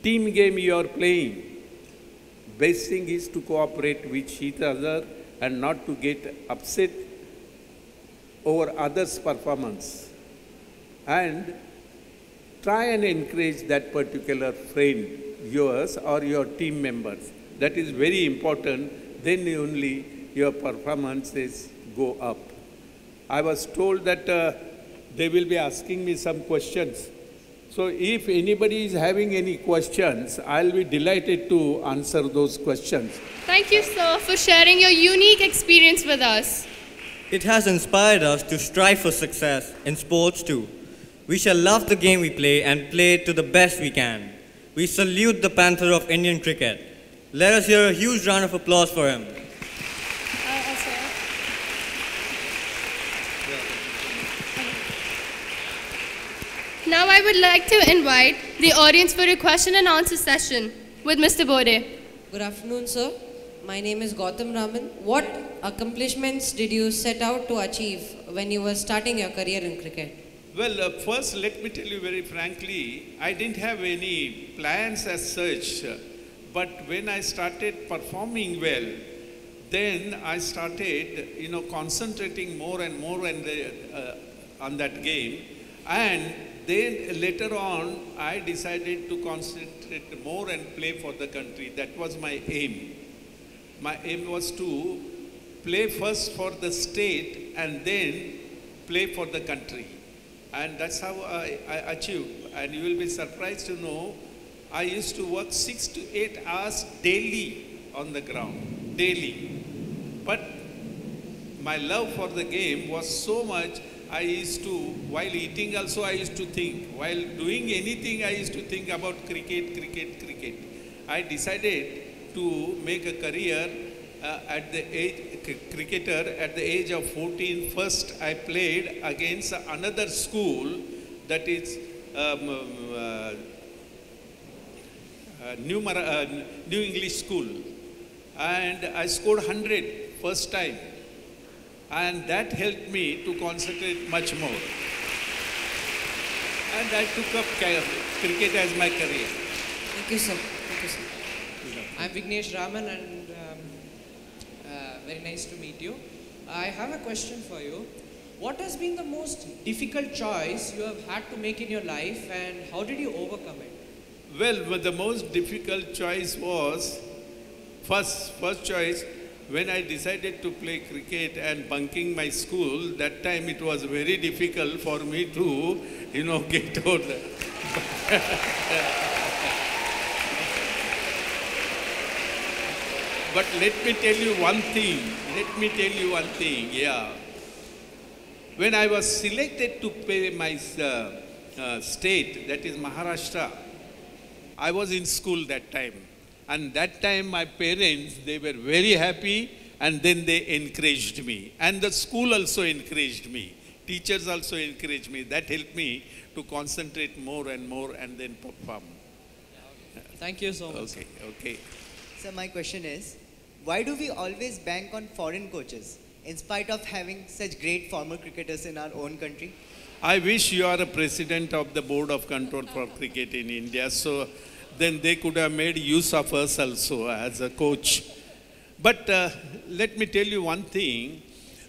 team game you are playing, best thing is to cooperate with each other and not to get upset over others' performance. And try and encourage that particular friend, yours or your team members. That is very important. Then only your performances go up. I was told that they will be asking me some questions. So if anybody is having any questions, I'll be delighted to answer those questions. Thank you, sir, for sharing your unique experience with us. It has inspired us to strive for success in sports too. We shall love the game we play and play it to the best we can. We salute the Panther of Indian cricket. Let us hear a huge round of applause for him. Now I would like to invite the audience for a question and answer session with Mr. Bode. Good afternoon, sir. My name is Gautam Raman. What accomplishments did you set out to achieve when you were starting your career in cricket? Well, first, let me tell you very frankly, I didn't have any plans as such. But when I started performing well, then I started, concentrating more and more on that game. And then later on, I decided to concentrate more and play for the country. That was my aim. My aim was to play first for the state and then play for the country. And that's how I achieved. And you will be surprised to know, I used to work 6 to 8 hours daily on the ground, daily. But my love for the game was so much, I used to, while eating also I used to think, while doing anything I used to think about cricket. I decided to make a career cricketer at the age of 14. First I played against another school, that is New English School, and I scored 100 first time, and that helped me to concentrate much more, and I took up cricket as my career. Thank you, sir. Thank you, sir. I'm Vignesh Raman, and very nice to meet you. I have a question for you. What has been the most difficult choice you have had to make in your life, and how did you overcome it? Well, the most difficult choice was, first choice, when I decided to play cricket and bunking my school. That time it was very difficult for me to, get out. But let me tell you one thing, yeah. When I was selected to play my state, that is Maharashtra, I was in school that time. And that time my parents, they were very happy, and then they encouraged me. And the school also encouraged me. Teachers also encouraged me. That helped me to concentrate more and more and then perform. Thank you so much. Okay. So my question is, why do we always bank on foreign coaches in spite of having such great former cricketers in our own country? I wish you are a president of the Board of Control for Cricket in India, so then they could have made use of us also as a coach. But let me tell you one thing,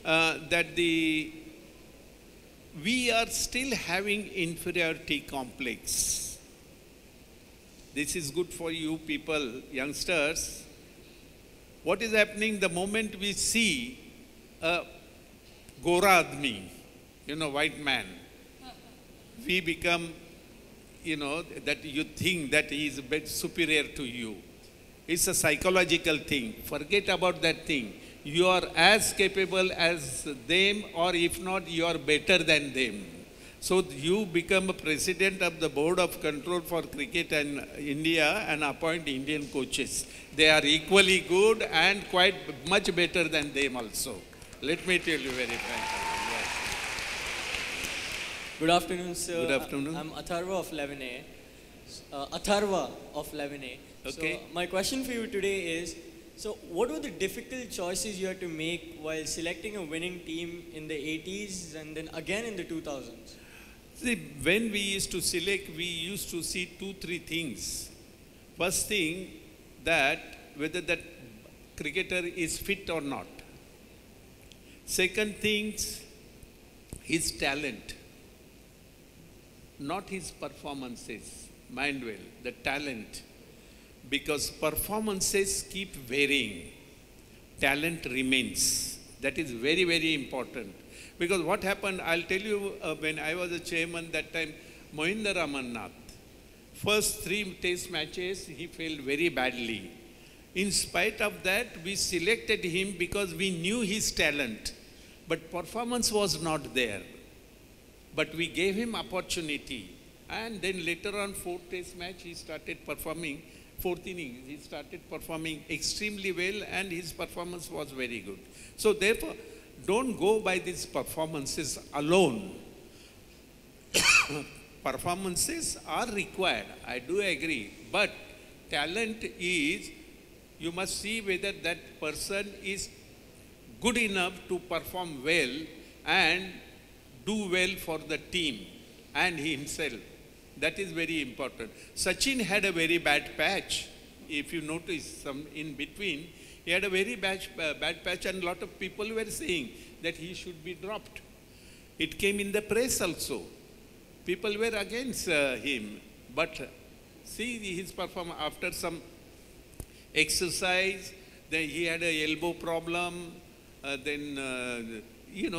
that we are still having inferiority complex. This is good for you people, youngsters. What is happening the moment we see a Gora Admi, white man, we become, that you think that he is a bit superior to you. It's a psychological thing. Forget about that thing. You are as capable as them, or if not, you are better than them. So you become a president of the Board of Control for Cricket in India and appoint Indian coaches. They are equally good and quite much better than them also. Let me tell you very frankly. Yes. Good afternoon, sir. Good afternoon. I'm Atharva of 11A. Atharva of 11A. Okay. So my question for you today is, so what were the difficult choices you had to make while selecting a winning team in the 80s and then again in the 2000s? See, when we used to select, we used to see 2-3 things. First thing, that whether that cricketer is fit or not. Second things, his talent, not his performances. Mind well, the talent. Because performances keep varying, talent remains. That is very, very important. Because what happened, I'll tell you, when I was a chairman that time, Mohinder Amarnath, first 3 test matches, he failed very badly. In spite of that, we selected him because we knew his talent, but performance was not there. But we gave him opportunity, and then later on, 4th test match, he started performing, 4th inning, he started performing extremely well, and his performance was very good. So therefore, don't go by these performances alone. Performances are required, I do agree, but talent is, you must see whether that person is good enough to perform well and do well for the team and himself. That is very important. Sachin had a very bad patch. If you notice some in between, he had a very bad patch, and a lot of people were saying that he should be dropped. It came in the press also. People were against him. But see his performance after some exercise, then he had an elbow problem,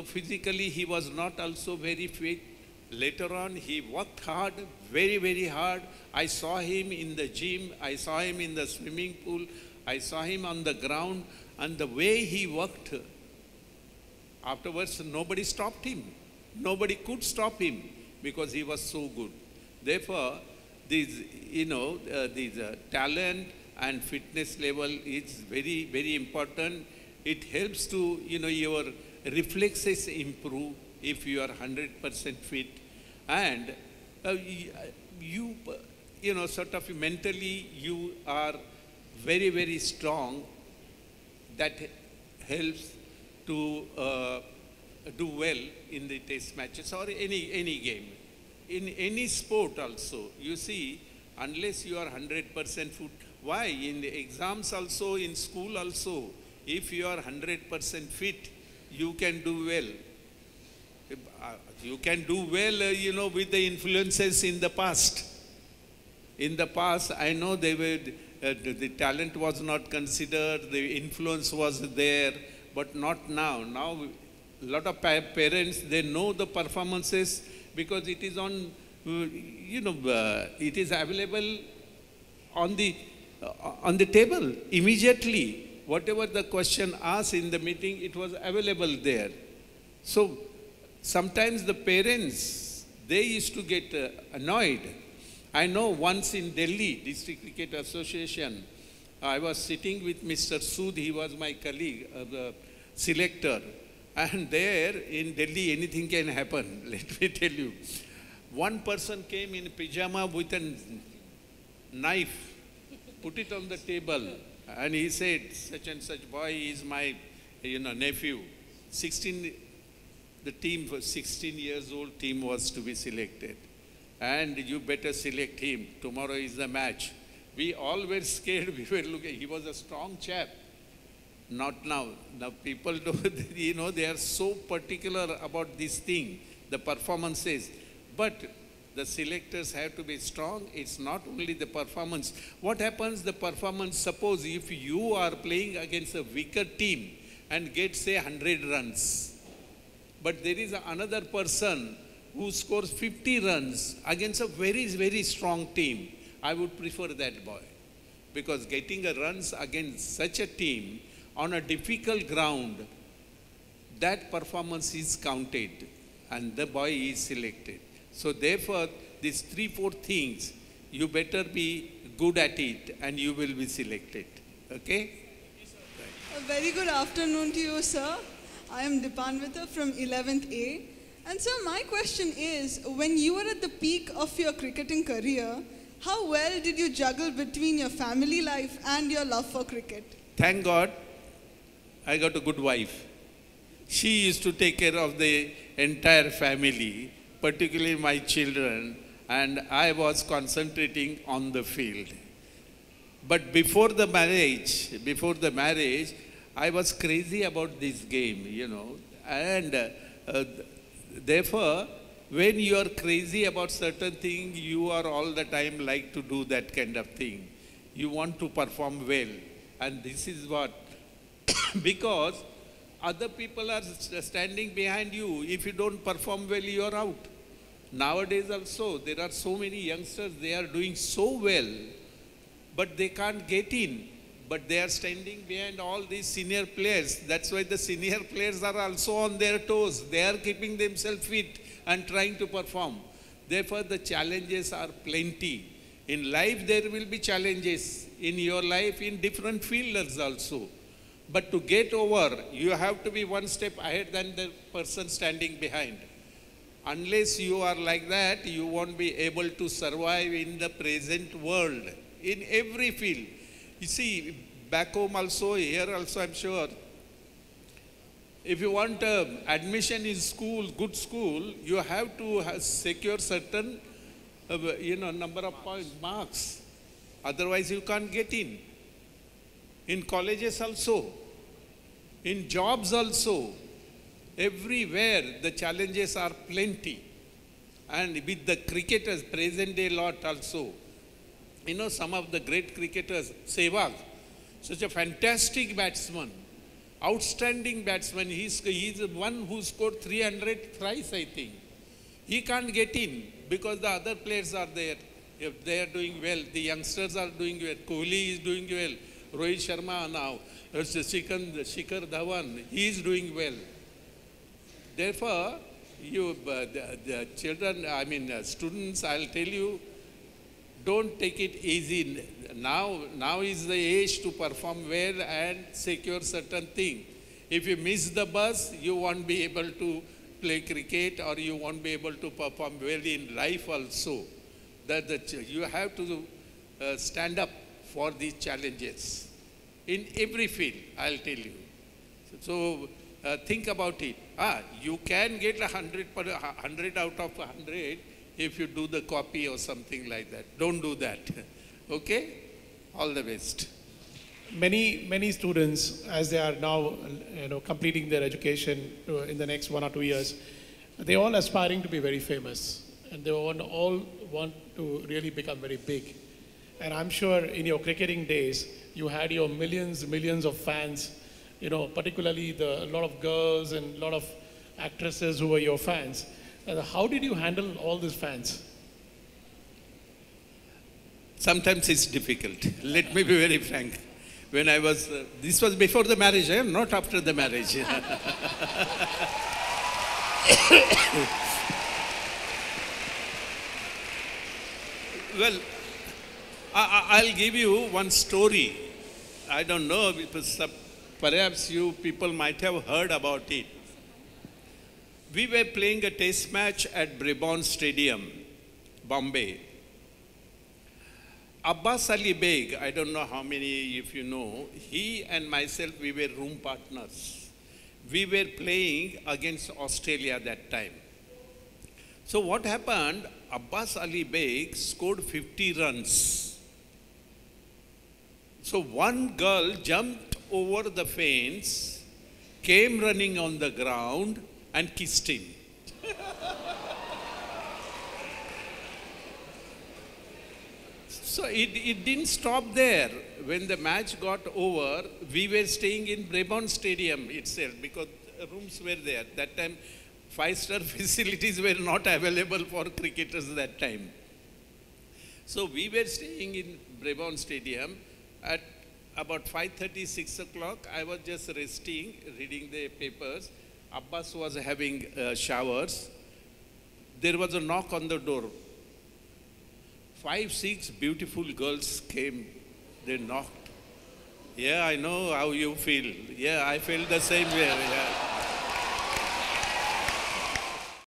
physically he was not also very fit. Later on, he worked hard, very, very hard. I saw him in the gym, I saw him in the swimming pool, I saw him on the ground, and the way he worked, afterwards nobody stopped him. Nobody could stop him because he was so good. Therefore, these talent and fitness level is very, very important. It helps to, your reflexes improve if you are 100% fit. And sort of mentally you are very, very strong. That helps to do well in the test matches or any game. In any sport also, you see, unless you are 100% fit, why? In the exams also, in school also, if you are 100% fit, you can do well. You can do well, with the influences in the past. In the past, I know they were, the talent was not considered, the influence was there, but not now. Now, a lot of parents, they know the performances because it is on, it is available on the table immediately. Whatever the question asked in the meeting, it was available there. So sometimes the parents, they used to get annoyed. I know once in Delhi, District Cricket Association, I was sitting with Mr. Sood, he was my colleague, the selector. And there in Delhi, anything can happen, let me tell you. One person came in pyjama with a knife, put it on the table, and he said, such and such boy is my, nephew. The team for 16 years old team was to be selected. And you better select him. Tomorrow is the match. We all were scared. We were looking. He was a strong chap. Not now. Now people do, they are so particular about this thing, the performances. But the selectors have to be strong. It's not only the performance. What happens, the performance, suppose if you are playing against a weaker team and get, say, 100 runs, but there is another person who scores 50 runs against a very, very strong team, I would prefer that boy. Because getting a runs against such a team on a difficult ground, that performance is counted and the boy is selected. So therefore, these 3-4 things, you better be good at it and you will be selected. Okay? A very good afternoon to you, sir. I am Dipanvita from 11th A. And sir, my question is, when you were at the peak of your cricketing career, how well did you juggle between your family life and your love for cricket? Thank God, I got a good wife. She used to take care of the entire family, particularly my children, and I was concentrating on the field. But before the marriage, I was crazy about this game, you know. And therefore, when you are crazy about certain thing, you are all the time like to do that kind of thing. You want to perform well. And this is what, because other people are standing behind you. If you don't perform well, you are out. Nowadays also, there are so many youngsters, they are doing so well, but they can't get in. But they are standing behind all these senior players. That's why the senior players are also on their toes. They are keeping themselves fit and trying to perform. Therefore, the challenges are plenty. In life, there will be challenges. In your life, in different fields also. But to get over, you have to be one step ahead than the person standing behind. Unless you are like that, you won't be able to survive in the present world, in every field. You see, back home also, here also, I'm sure, if you want admission in school, good school, you have to secure certain, number of points, marks. Otherwise, you can't get in. In colleges also, in jobs also, everywhere the challenges are plenty. And with the cricketers, present day lot also, you know, some of the great cricketers, Sehwag, such a fantastic batsman, outstanding batsman. He's the one who scored 300 thrice, I think. He can't get in because the other players are there. If they are doing well, the youngsters are doing well. Kohli is doing well. Rohit Sharma now. Shikhar Dhawan, he is doing well. Therefore, the children, students, I'll tell you, don't take it easy. Now is the age to perform well and secure certain thing. If you miss the bus, you won't be able to play cricket or you won't be able to perform well in life also. You have to stand up for these challenges in every field, I'll tell you. So think about it. You can get 100 out of 100 if you do the copy or something like that. Don't do that. Okay? All the best. Many students, as they are now completing their education in the next 1 or 2 years, they all aspiring to be very famous, and they all want to really become very big. And I'm sure in your cricketing days, you had your millions of fans, particularly a lot of girls and a lot of actresses who were your fans. And how did you handle all these fans? Sometimes it's difficult. Let me be very frank. When I was, this was before the marriage, not after the marriage. Well, I'll give you one story. I don't know, perhaps you people might have heard about it. We were playing a test match at Brabant Stadium, Bombay. Abbas Ali Beg, I don't know how many if you know, he and myself, we were room partners. We were playing against Australia that time. So what happened, Abbas Ali Beg scored 50 runs. So one girl jumped over the fence, came running on the ground and kissed him. So it didn't stop there. When the match got over, we were staying in Brabant Stadium itself because rooms were there. That time, 5-star facilities were not available for cricketers that time. So we were staying in Brabant Stadium. At about 5:30, 6 o'clock, I was just resting, reading the papers. Abbas was having showers. There was a knock on the door. 5, 6 beautiful girls came. They knocked. Yeah, I know how you feel. Yeah, I feel the same way. Yeah.